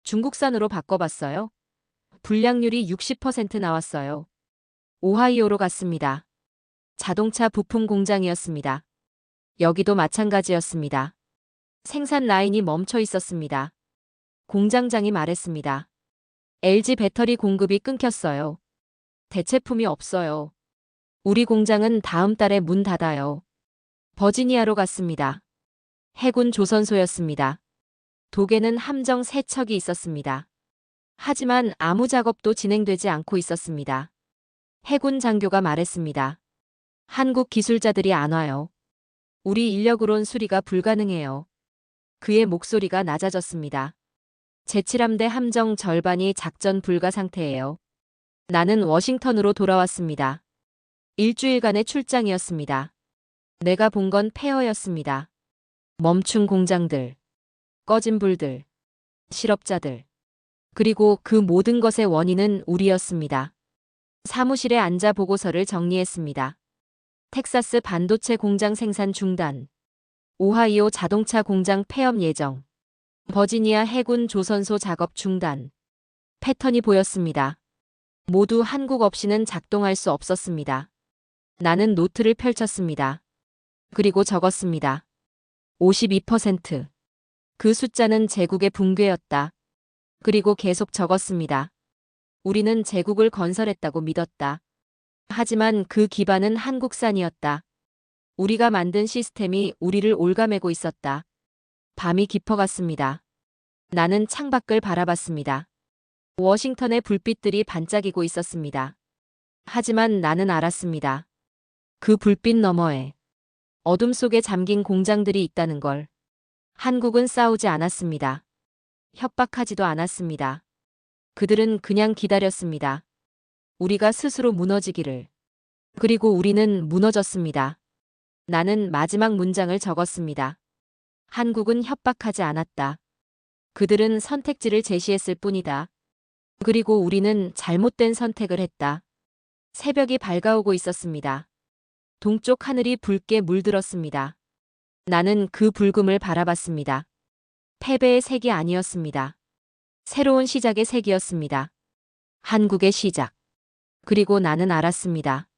중국산으로 바꿔봤어요? 불량률이 60% 나왔어요. 오하이오로 갔습니다. 자동차 부품 공장이었습니다. 여기도 마찬가지였습니다. 생산 라인이 멈춰 있었습니다. 공장장이 말했습니다. LG 배터리 공급이 끊겼어요. 대체품이 없어요. 우리 공장은 다음 달에 문 닫아요. 버지니아로 갔습니다. 해군 조선소였습니다. 독에는 함정 3척이 있었습니다. 하지만 아무 작업도 진행되지 않고 있었습니다. 해군 장교가 말했습니다. 한국 기술자들이 안 와요. 우리 인력으론 수리가 불가능해요. 그의 목소리가 낮아졌습니다. 제7함대 함정 절반이 작전 불가 상태예요. 나는 워싱턴으로 돌아왔습니다. 일주일간의 출장이었습니다. 내가 본 건 폐허였습니다. 멈춘 공장들, 꺼진 불들, 실업자들. 그리고 그 모든 것의 원인은 우리였습니다. 사무실에 앉아 보고서를 정리했습니다. 텍사스 반도체 공장 생산 중단, 오하이오 자동차 공장 폐업 예정, 버지니아 해군 조선소 작업 중단. 패턴이 보였습니다. 모두 한국 없이는 작동할 수 없었습니다. 나는 노트를 펼쳤습니다. 그리고 적었습니다. 52%. 그 숫자는 제국의 붕괴였다. 그리고 계속 적었습니다. 우리는 제국을 건설했다고 믿었다. 하지만 그 기반은 한국산이었다. 우리가 만든 시스템이 우리를 올가매고 있었다. 밤이 깊어갔습니다. 나는 창밖을 바라봤습니다. 워싱턴의 불빛들이 반짝이고 있었습니다. 하지만 나는 알았습니다. 그 불빛 너머에 어둠 속에 잠긴 공장들이 있다는 걸. 한국은 싸우지 않았습니다. 협박하지도 않았습니다. 그들은 그냥 기다렸습니다. 우리가 스스로 무너지기를. 그리고 우리는 무너졌습니다. 나는 마지막 문장을 적었습니다. 한국은 협박하지 않았다. 그들은 선택지를 제시했을 뿐이다. 그리고 우리는 잘못된 선택을 했다. 새벽이 밝아오고 있었습니다. 동쪽 하늘이 붉게 물들었습니다. 나는 그 붉음을 바라봤습니다. 패배의 색이 아니었습니다. 새로운 시작의 색이었습니다. 한국의 시작. 그리고 나는 알았습니다.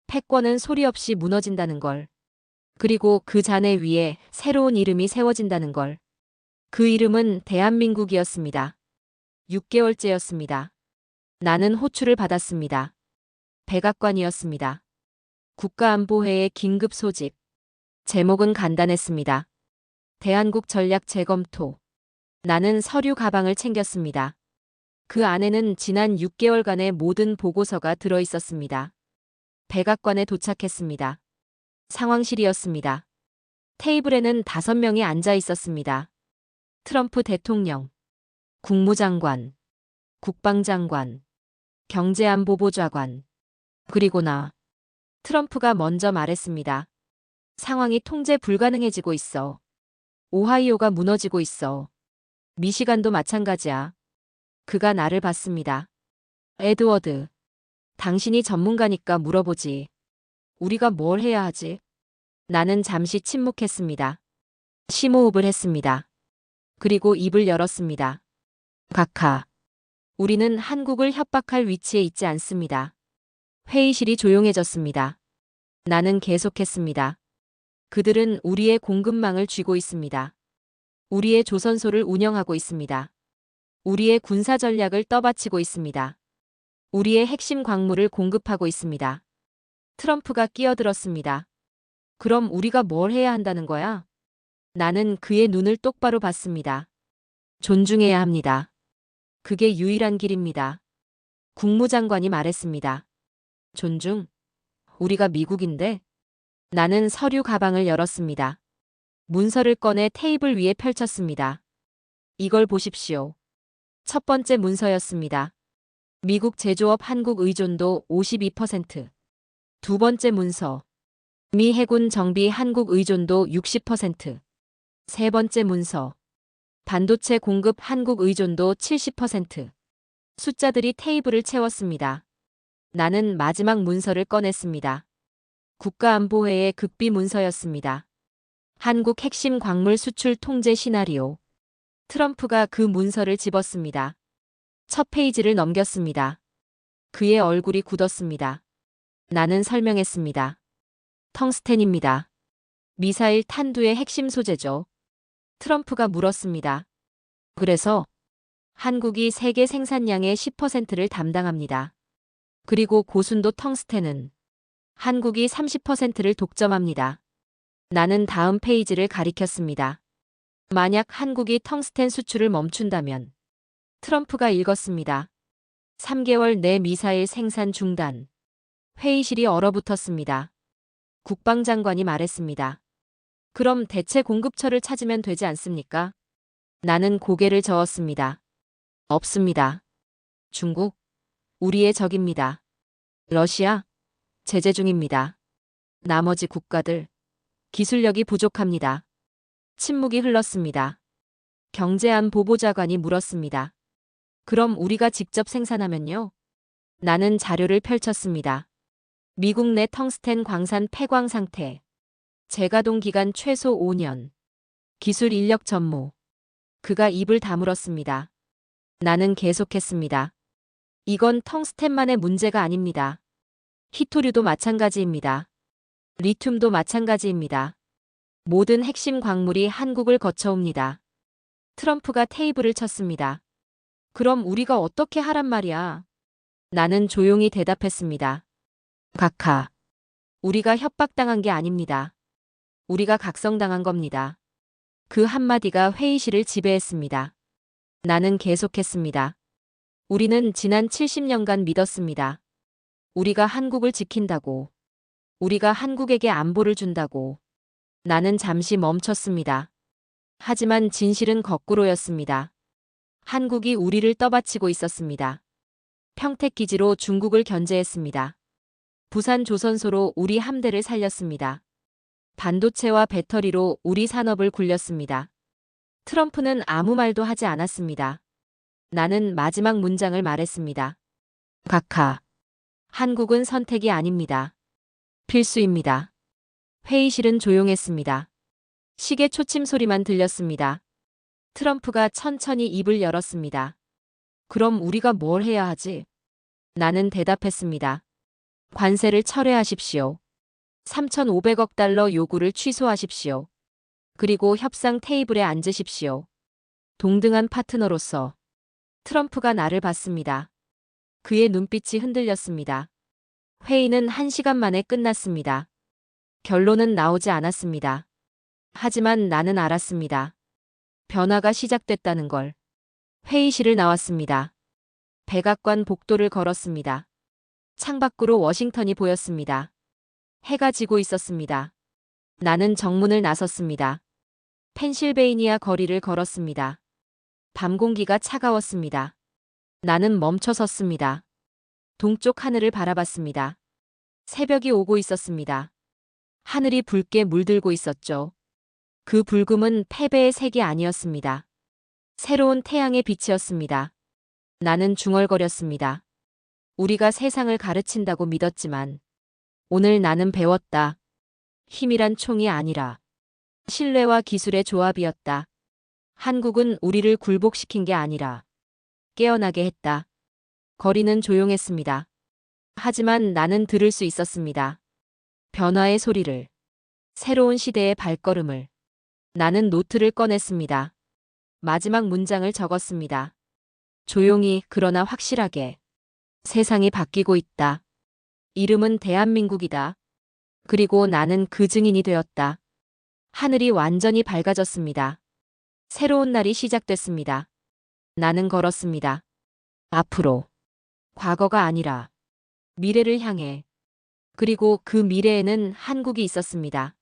패권은 소리 없이 무너진다는 걸. 그리고 그 잔해 위에 새로운 이름이 세워진다는 걸. 그 이름은 대한민국이었습니다. 6개월째였습니다. 나는 호출을 받았습니다. 백악관이었습니다. 국가안보회의 긴급 소집. 제목은 간단했습니다. 대한국 전략 재검토. 나는 서류 가방을 챙겼습니다. 그 안에는 지난 6개월간의 모든 보고서가 들어 있었습니다. 백악관에 도착했습니다. 상황실이었습니다. 테이블에는 5명이 앉아 있었습니다. 트럼프 대통령, 국무장관, 국방장관, 경제안보보좌관, 그리고 나. 트럼프가 먼저 말했습니다. 상황이 통제 불가능해지고 있어. 오하이오가 무너지고 있어. 미시간도 마찬가지야. 그가 나를 봤습니다. 에드워드, 당신이 전문가니까 물어보지. 우리가 뭘 해야 하지? 나는 잠시 침묵했습니다. 심호흡을 했습니다. 그리고 입을 열었습니다. 각하. 우리는 한국을 협박할 위치에 있지 않습니다. 회의실이 조용해졌습니다. 나는 계속했습니다. 그들은 우리의 공급망을 쥐고 있습니다. 우리의 조선소를 운영하고 있습니다. 우리의 군사 전략을 떠받치고 있습니다. 우리의 핵심 광물을 공급하고 있습니다. 트럼프가 끼어들었습니다. 그럼 우리가 뭘 해야 한다는 거야? 나는 그의 눈을 똑바로 봤습니다. 존중해야 합니다. 그게 유일한 길입니다. 국무장관이 말했습니다. 존중? 우리가 미국인데? 나는 서류 가방을 열었습니다. 문서를 꺼내 테이블 위에 펼쳤습니다. 이걸 보십시오. 첫 번째 문서였습니다. 미국 제조업 한국 의존도 52%. 두 번째 문서. 미 해군 정비 한국 의존도 60%. 세 번째 문서. 반도체 공급 한국 의존도 70%. 숫자들이 테이블을 채웠습니다. 나는 마지막 문서를 꺼냈습니다. 국가안보회의 극비 문서였습니다. 한국 핵심 광물 수출 통제 시나리오. 트럼프가 그 문서를 집었습니다. 첫 페이지를 넘겼습니다. 그의 얼굴이 굳었습니다. 나는 설명했습니다. 텅스텐입니다. 미사일 탄두의 핵심 소재죠. 트럼프가 물었습니다. 그래서 한국이 세계 생산량의 10%를 담당합니다. 그리고 고순도 텅스텐은 한국이 30%를 독점합니다. 나는 다음 페이지를 가리켰습니다. 만약 한국이 텅스텐 수출을 멈춘다면. 트럼프가 읽었습니다. 3개월 내 미사일 생산 중단. 회의실이 얼어붙었습니다. 국방장관이 말했습니다. 그럼 대체 공급처를 찾으면 되지 않습니까? 나는 고개를 저었습니다. 없습니다. 중국? 우리의 적입니다. 러시아? 제재 중입니다. 나머지 국가들? 기술력이 부족합니다. 침묵이 흘렀습니다. 경제안보보좌관이 물었습니다. 그럼 우리가 직접 생산하면요? 나는 자료를 펼쳤습니다. 미국 내 텅스텐 광산 폐광 상태. 재가동 기간 최소 5년. 기술 인력 전무. 그가 입을 다물었습니다. 나는 계속했습니다. 이건 텅스텐만의 문제가 아닙니다. 히토류도 마찬가지입니다. 리튬도 마찬가지입니다. 모든 핵심 광물이 한국을 거쳐옵니다. 트럼프가 테이블을 쳤습니다. 그럼 우리가 어떻게 하란 말이야? 나는 조용히 대답했습니다. 각하. 우리가 협박당한 게 아닙니다. 우리가 각성당한 겁니다. 그 한마디가 회의실을 지배했습니다. 나는 계속했습니다. 우리는 지난 70년간 믿었습니다. 우리가 한국을 지킨다고. 우리가 한국에게 안보를 준다고. 나는 잠시 멈췄습니다. 하지만 진실은 거꾸로였습니다. 한국이 우리를 떠받치고 있었습니다. 평택기지로 중국을 견제했습니다. 부산 조선소로 우리 함대를 살렸습니다. 반도체와 배터리로 우리 산업을 굴렸습니다. 트럼프는 아무 말도 하지 않았습니다. 나는 마지막 문장을 말했습니다. 각하. 한국은 선택이 아닙니다. 필수입니다. 회의실은 조용했습니다. 시계 초침 소리만 들렸습니다. 트럼프가 천천히 입을 열었습니다. 그럼 우리가 뭘 해야 하지? 나는 대답했습니다. 관세를 철회하십시오. 3,500억 달러 요구를 취소하십시오. 그리고 협상 테이블에 앉으십시오. 동등한 파트너로서. 트럼프가 나를 봤습니다. 그의 눈빛이 흔들렸습니다. 회의는 1시간 만에 끝났습니다. 결론은 나오지 않았습니다. 하지만 나는 알았습니다. 변화가 시작됐다는 걸. 회의실을 나왔습니다. 백악관 복도를 걸었습니다. 창밖으로 워싱턴이 보였습니다. 해가 지고 있었습니다. 나는 정문을 나섰습니다. 펜실베이니아 거리를 걸었습니다. 밤 공기가 차가웠습니다. 나는 멈춰 섰습니다. 동쪽 하늘을 바라봤습니다. 새벽이 오고 있었습니다. 하늘이 붉게 물들고 있었죠. 그 붉음은 패배의 색이 아니었습니다. 새로운 태양의 빛이었습니다. 나는 중얼거렸습니다. 우리가 세상을 가르친다고 믿었지만 오늘 나는 배웠다. 힘이란 총이 아니라 신뢰와 기술의 조합이었다. 한국은 우리를 굴복시킨 게 아니라 깨어나게 했다. 거리는 조용했습니다. 하지만 나는 들을 수 있었습니다. 변화의 소리를. 새로운 시대의 발걸음을. 나는 노트를 꺼냈습니다. 마지막 문장을 적었습니다. 조용히 그러나 확실하게. 세상이 바뀌고 있다. 이름은 대한민국이다. 그리고 나는 그 증인이 되었다. 하늘이 완전히 밝아졌습니다. 새로운 날이 시작됐습니다. 나는 걸었습니다. 앞으로. 과거가 아니라 미래를 향해. 그리고 그 미래에는 한국이 있었습니다.